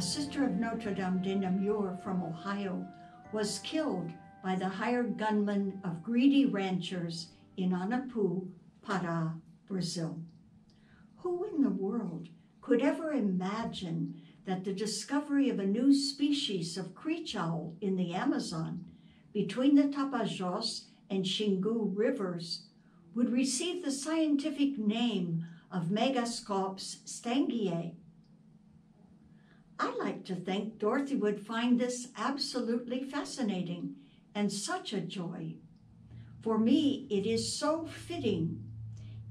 sister of Notre Dame de Namur from Ohio, was killed by the hired gunmen of greedy ranchers in Anapu, Pará, Brazil. Who in the world could ever imagine that the discovery of a new species of screech owl in the Amazon between the Tapajós and Xingu rivers would receive the scientific name of Megascops stangiae? I like to think Dorothy would find this absolutely fascinating and such a joy. For me, it is so fitting.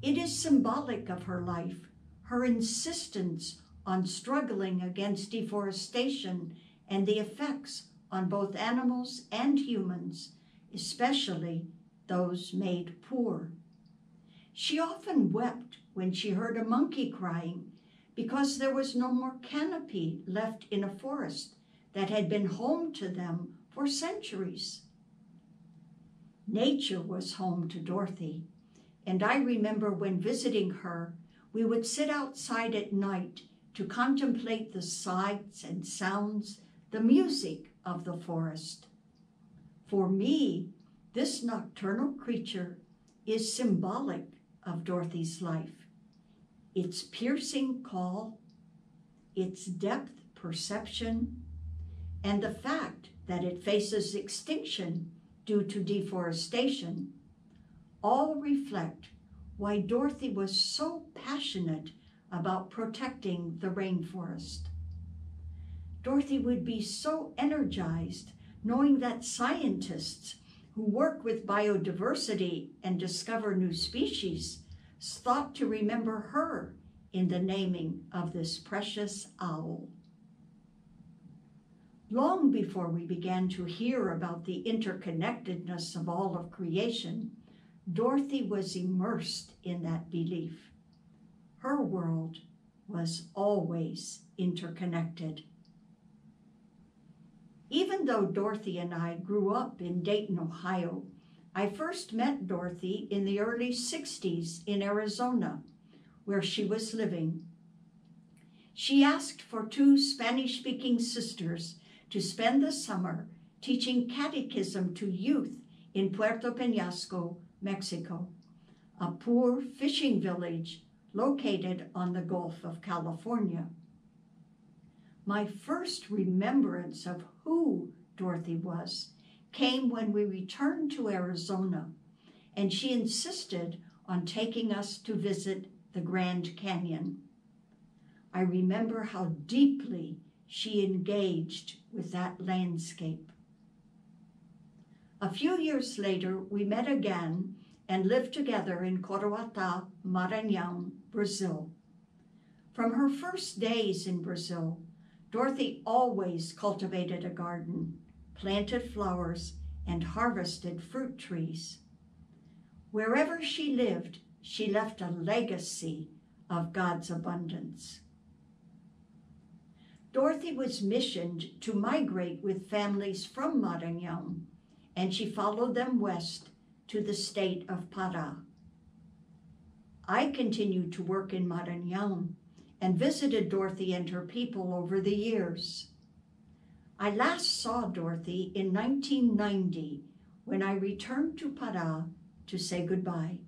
It is symbolic of her life, her insistence on struggling against deforestation and the effects on both animals and humans, especially those made poor. She often wept when she heard a monkey crying because there was no more canopy left in a forest that had been home to them for centuries. Nature was home to Dorothy, and I remember when visiting her, we would sit outside at night to contemplate the sights and sounds, the music of the forest. For me, this nocturnal creature is symbolic of Dorothy's life. Its piercing call, its depth perception, and the fact that it faces extinction due to deforestation all reflect why Dorothy was so passionate about protecting the rainforest. Dorothy would be so energized knowing that scientists who work with biodiversity and discover new species thought to remember her in the naming of this precious owl. Long before we began to hear about the interconnectedness of all of creation, Dorothy was immersed in that belief. Her world was always interconnected. Even though Dorothy and I grew up in Dayton, Ohio, I first met Dorothy in the early 60s in Arizona, where she was living. She asked for 2 Spanish-speaking sisters to spend the summer teaching catechism to youth in Puerto Peñasco, Mexico, a poor fishing village located on the Gulf of California. My first remembrance of who Dorothy was came when we returned to Arizona, and she insisted on taking us to visit the Grand Canyon. I remember how deeply she engaged with that landscape. A few years later, we met again and lived together in Coroatá, Maranhão, Brazil. From her first days in Brazil, Dorothy always cultivated a garden, planted flowers, and harvested fruit trees. Wherever she lived, she left a legacy of God's abundance. Dorothy was missioned to migrate with families from Maranhão, and she followed them west to the state of Pará. I continued to work in Maranhão and visited Dorothy and her people over the years. I last saw Dorothy in 1990 when I returned to Pará to say goodbye.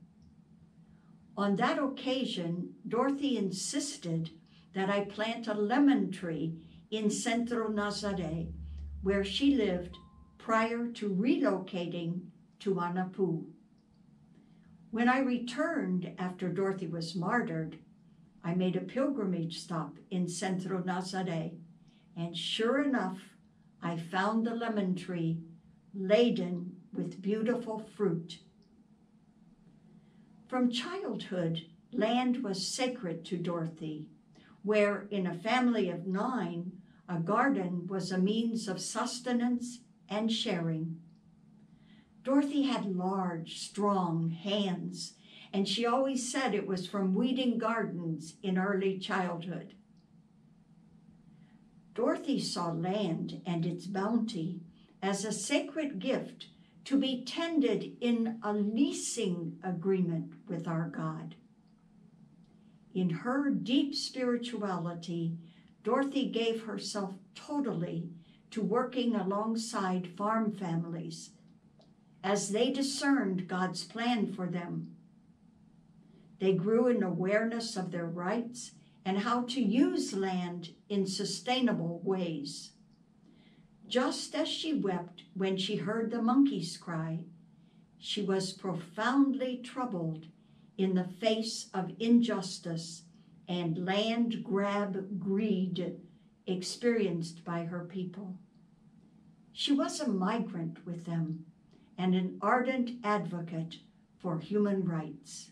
On that occasion, Dorothy insisted that I plant a lemon tree in Centro Nazaré, where she lived prior to relocating to Anapu. When I returned after Dorothy was martyred, I made a pilgrimage stop in Centro Nazaré, and sure enough, I found the lemon tree laden with beautiful fruit. From childhood, land was sacred to Dorothy, where in a family of 9, a garden was a means of sustenance and sharing. Dorothy had large, strong hands, and she always said it was from weeding gardens in early childhood. Dorothy saw land and its bounty as a sacred gift to be tended in a leasing agreement with our God. In her deep spirituality, Dorothy gave herself totally to working alongside farm families as they discerned God's plan for them. They grew in awareness of their rights and how to use land in sustainable ways. Just as she wept when she heard the monkeys cry, she was profoundly troubled in the face of injustice and land grab greed experienced by her people. She was a migrant with them and an ardent advocate for human rights.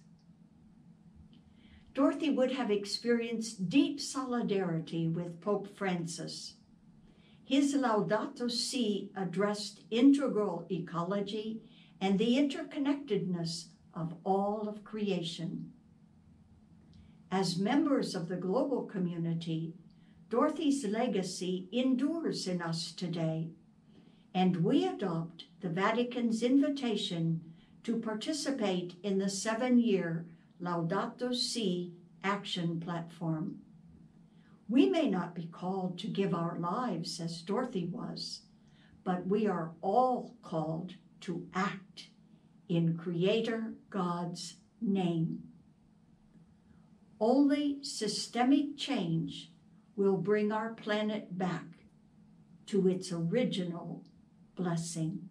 Dorothy would have experienced deep solidarity with Pope Francis. His Laudato Si addressed integral ecology and the interconnectedness of all of creation. As members of the global community, Dorothy's legacy endures in us today, and we adopt the Vatican's invitation to participate in the 7-year Laudato Si action platform. We may not be called to give our lives as Dorothy was, but we are all called to act in Creator God's name. Only systemic change will bring our planet back to its original blessing.